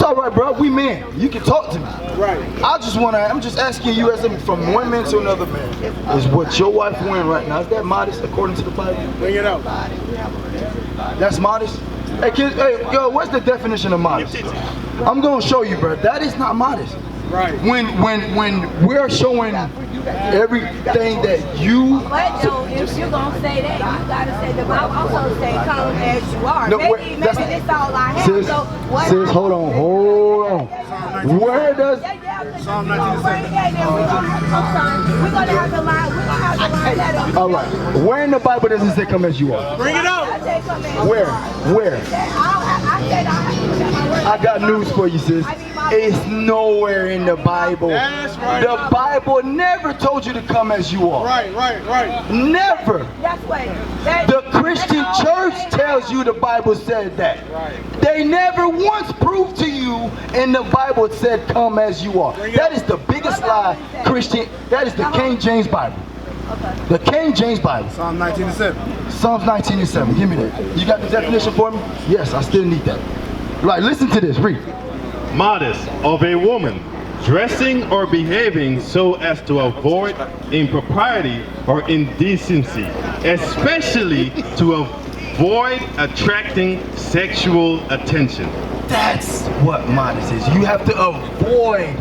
all right, bro. We men. You can talk to me. Right. I'm just asking you as from one man to another man. Is what your wife wearing right now, is that modest according to the Bible? Bring it out. That's modest? Hey, yo, what's the definition of modest? I'm gonna show you, bro. That is not modest. Right. When we're showing everything that you. But though, if you're gonna say that, you gotta say the Bible also say come as you are. No, maybe that's all I have. Sis, so what sis, hold on. Where does Psalm 19:7. We're gonna have to line that up. all right? Where in the Bible does it say come as you are? Bring it out. Where? I got news for you, sis. It's nowhere in the Bible. That's right. The Bible never told you to come as you are. Right. Never. That's what. The Christian church tells you the Bible said that. Right. They never once proved to you in the Bible it said come as you are. That is the biggest lie, Christian. That is the King James Bible. The King James Bible. Psalm 19:7. Psalms 19:7. Give me that. You got the definition for me? Yes, I still need that. Right, listen to this. Read. Modest of a woman, dressing or behaving so as to avoid impropriety or indecency, especially to avoid attracting sexual attention. That's what modest is. You have to avoid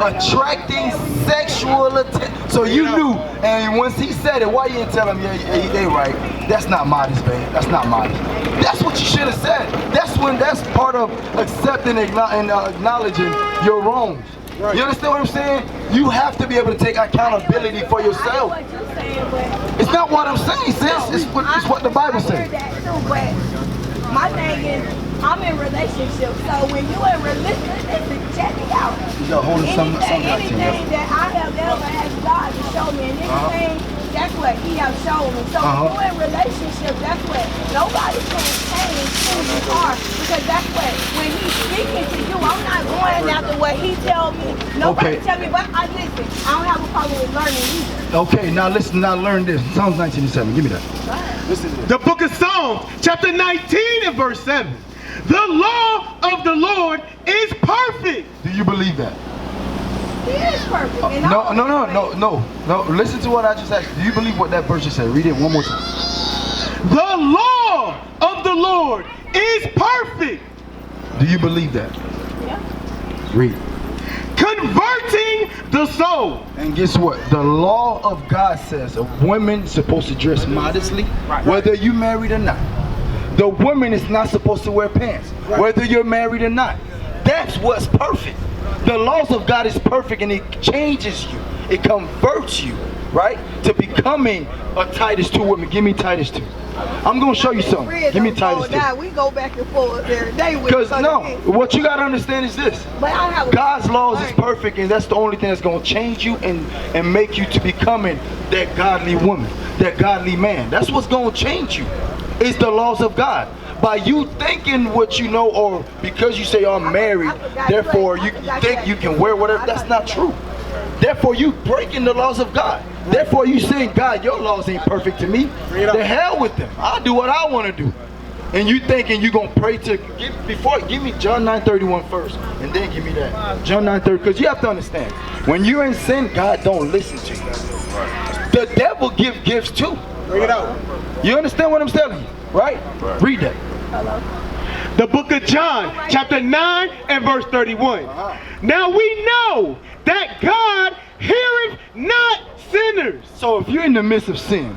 attracting sexual attention. So you knew, and once he said it, why you didn't tell him, yeah, they right. That's not modest, babe. That's not modest. That's what you should have said. That's part of accepting and acknowledging your wrongs. Right. You understand what I'm saying? You have to be able to take accountability for yourself. It's not what I'm saying, sis. It's what the Bible says. My thing is, I'm in relationship, so when you in relationship, check it out. Anything that I have ever asked God to show me, and anything, that's what He has shown me. So when you're in relationship, that's what nobody can change who you are, because that's what when He's speaking to you, I'm not going after what He tells me. Nobody tell me, but I listen. I don't have a problem with learning either. Okay, now listen. Now learn this. Psalms 19:7. Give me that. Listen to this. The book of Psalms, chapter 19 and verse 7. The law of the Lord is perfect. Do you believe that? He is perfect. No. Listen to what I just asked. Do you believe what that verse just said? Read it one more time. The law of the Lord is perfect. Do you believe that? Yeah. Read. Converting the soul. And guess what? The law of God says a woman is supposed to dress modestly, whether you married or not. The woman is not supposed to wear pants, whether you're married or not. That's what's perfect. The laws of God is perfect, and it changes you. It converts you, right, to becoming a Titus 2 woman. Give me Titus 2. I'm going to show you something. Give me Titus 2. We go back and forth every day with Because what you got to understand is this. God's laws is perfect, and that's the only thing that's going to change you and make you to becoming that godly woman, that godly man. That's what's going to change you. It's the laws of God. By you thinking what you know, or because you say I'm married, therefore you think you can wear whatever, that's not true. Therefore you breaking the laws of God. Therefore you saying, God, your laws ain't perfect to me. The hell with them. I'll do what I want to do. And you thinking you gonna pray to give me John 9:31 first, and then give me that John 9:30, because you have to understand, when you're in sin, God don't listen to you. The devil give gifts too. Bring it out. You understand what I'm telling you, right? Read that. The book of John, chapter 9 and verse 31. Now we know that God heareth not sinners. So if you're in the midst of sin,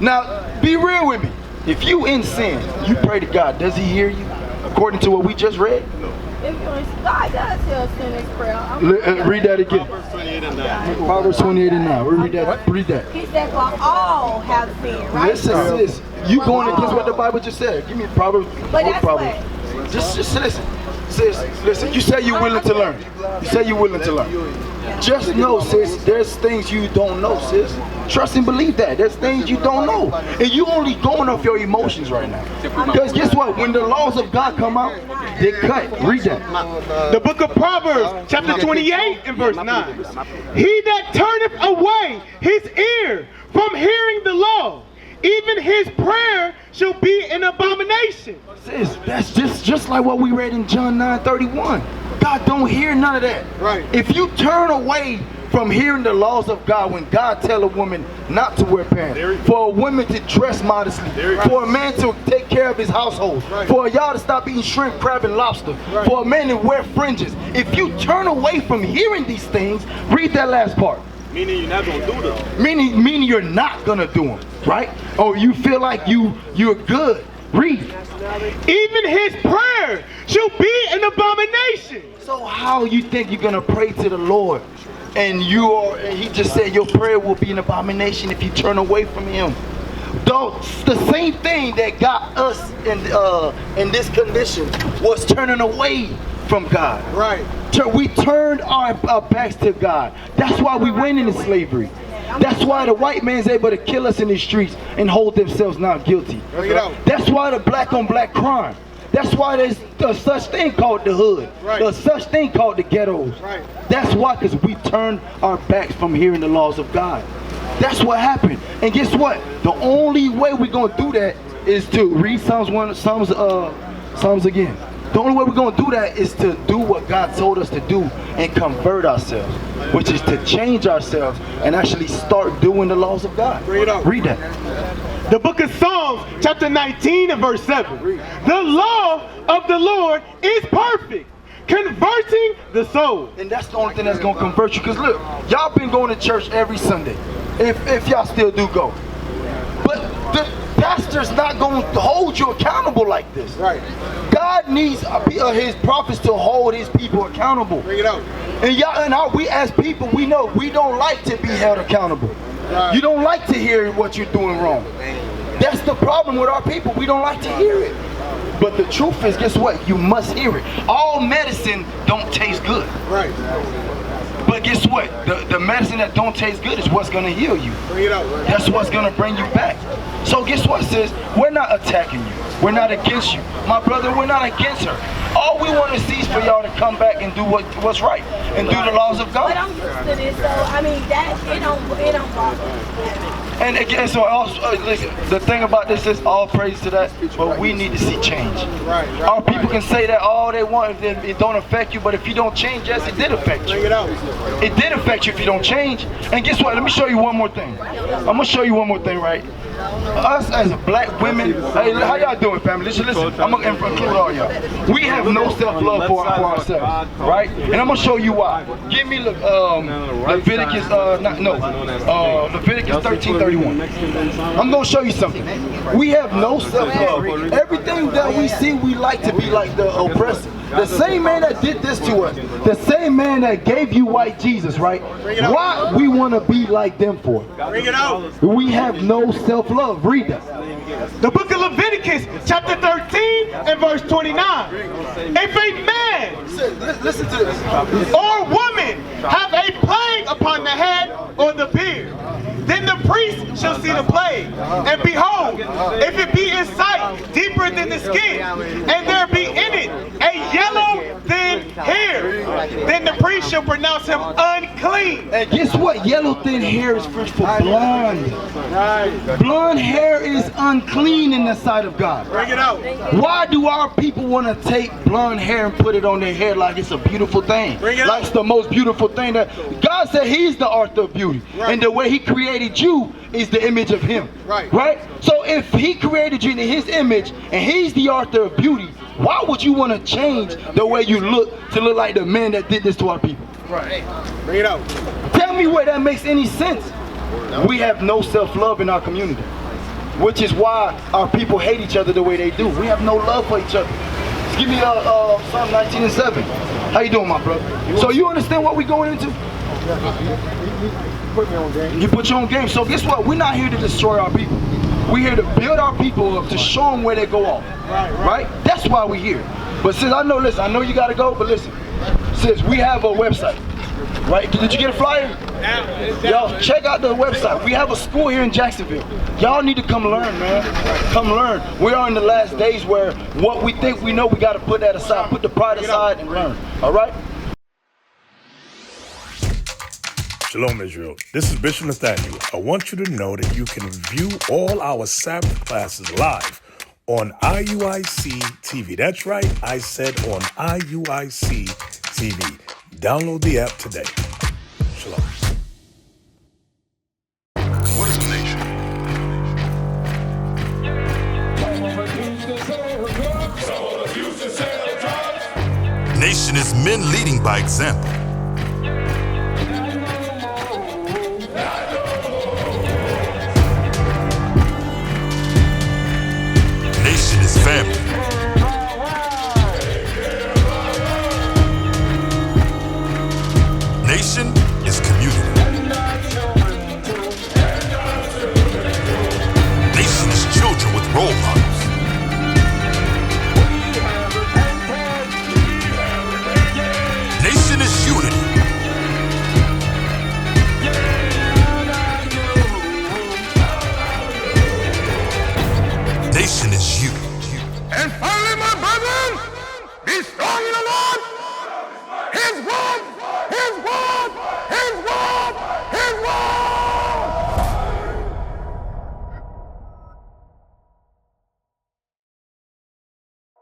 now be real with me. If you in sin, you pray to God, does He hear you? According to what we just read? God does hear sinners' prayer. Read that again. Proverbs 28 and 9. Proverbs 28 and 9. Read that. Read that. He said, for all have sinned, right? Listen, sis. You going against what the Bible just said. Give me Proverbs. But that's Proverbs. Just listen. Sis, listen. You say you're willing to learn. You say you're willing to learn. Just know, sis, there's things you don't know, sis. Trust and believe that. There's things you don't know. And you only going off your emotions right now. Because guess what? When the laws of God come out, they cut. Read that. The book of Proverbs, chapter 28 and verse 9. He that turneth away his ear from hearing the law, even his prayer shall be an abomination. Sis, that's just like what we read in John 9:31. God don't hear none of that. Right. If you turn away from hearing the laws of God, when God tell a woman not to wear pants, for a woman to dress modestly, for a man to take care of his household, for y'all to stop eating shrimp, crab, and lobster, for a man to wear fringes. If you turn away from hearing these things, read that last part. Meaning you're not gonna do them. Meaning you're not gonna do them, right? Or you feel like you're good. Read. Even his prayer shall be an abomination. So how you think you're gonna pray to the Lord, and he just said your prayer will be an abomination if you turn away from him? Though the same thing that got us in this condition was turning away from God. Right. We turned our backs to God. That's why we went into slavery. That's why the white man's able to kill us in the streets and hold themselves not guilty. Bring it out. That's why the black on black crime. That's why there's a such thing called the hood. Right. There's such thing called the ghettos. Right. That's why, because we turned our backs from hearing the laws of God. That's what happened. And guess what? The only way we're gonna do that is to read Psalms again. The only way we're going to do that is to do what God told us to do and convert ourselves, which is to change ourselves and actually start doing the laws of God. Bring it up. Read that. The book of Psalms, chapter 19 and verse 7. The law of the Lord is perfect, converting the soul. And that's the only thing that's going to convert you. Because look, y'all been going to church every Sunday, if y'all still do go. But the pastor's not going to hold you accountable like this. Right. God needs his prophets to hold his people accountable. Bring it out. And we as people, we know we don't like to be held accountable. Right. You don't like to hear what you're doing wrong. That's the problem with our people. We don't like to hear it. But the truth is, guess what? You must hear it. All medicine don't taste good. Right. But guess what? The medicine that don't taste good is what's going to heal you. Bring it out. That's what's going to bring you back. So guess what, sis? We're not attacking you. We're not against you. My brother, we're not against her. All we want to see is for y'all to come back and do what's right and do the laws of God. But I'm used to this, so I mean that it don't bother me. And again, so also, listen, the thing about this is all praise to that, but we need to see change. Right. Our people can say that all they want, it don't affect you, but if you don't change, yes, it did affect you. Bring it out. It did affect you if you don't change. And guess what? Let me show you one more thing. I'm gonna show you one more thing, right? Us as black women, hey, how y'all doing, family? Listen, I'm gonna include all y'all. We have no self-love for ourselves, right? And I'm gonna show you why. Give me Leviticus, Leviticus 13:31. I'm gonna show you something. We have no self-love. Everything that we see, we like to be like the oppressor. The same man that did this to us, the same man that gave you white Jesus, right? Why we want to be like them for? Bring it out. We have no self-love. Read that. The book of Leviticus, chapter 13 and verse 29. If a man Listen to this. or woman have a plague upon the head or the beard, then the priest shall see the plague. And behold, if it be in sight deeper than the skin, and there be in it a yellow thin hair, then the priest shall pronounce him unclean. And guess what? Yellow thin hair is for blonde. Blonde hair is unclean in the sight of God. Bring it out. Why do our people want to take blonde hair and put it on their head like it's a beautiful thing? Bring it Like out. it's the most beautiful thing that God said he's the author of beauty. Right. And the way he created you is the image of him. Right. Right? So if he created you in his image and he's the author of beauty, why would you want to change the way you look to look like the man that did this to our people? Right. Bring it out. Tell me where that makes any sense. We have no self-love in our community, which is why our people hate each other the way they do. We have no love for each other. Just give me Psalm 19 and 7. How you doing, my brother? So you understand what we're going into? Put me on game. You put your own game. So guess what? We're not here to destroy our people. We're here to build our people up, to show them where they go off. Right? That's why we're here. But sis, I know you got to go, but listen. Sis, we have a website. Right? Did you get a flyer? Y'all, check out the website. We have a school here in Jacksonville. Y'all need to come learn, man. Come learn. We are in the last days where what we think we know, we got to put that aside. Put the pride aside and learn. All right? Shalom, Israel. This is Bishop Nathaniel. I want you to know that you can view all our Sabbath classes live on IUIC TV. That's right, I said on IUIC TV. Download the app today. Shalom. What is a nation? Nation is men leading by example. Nation is family. Nation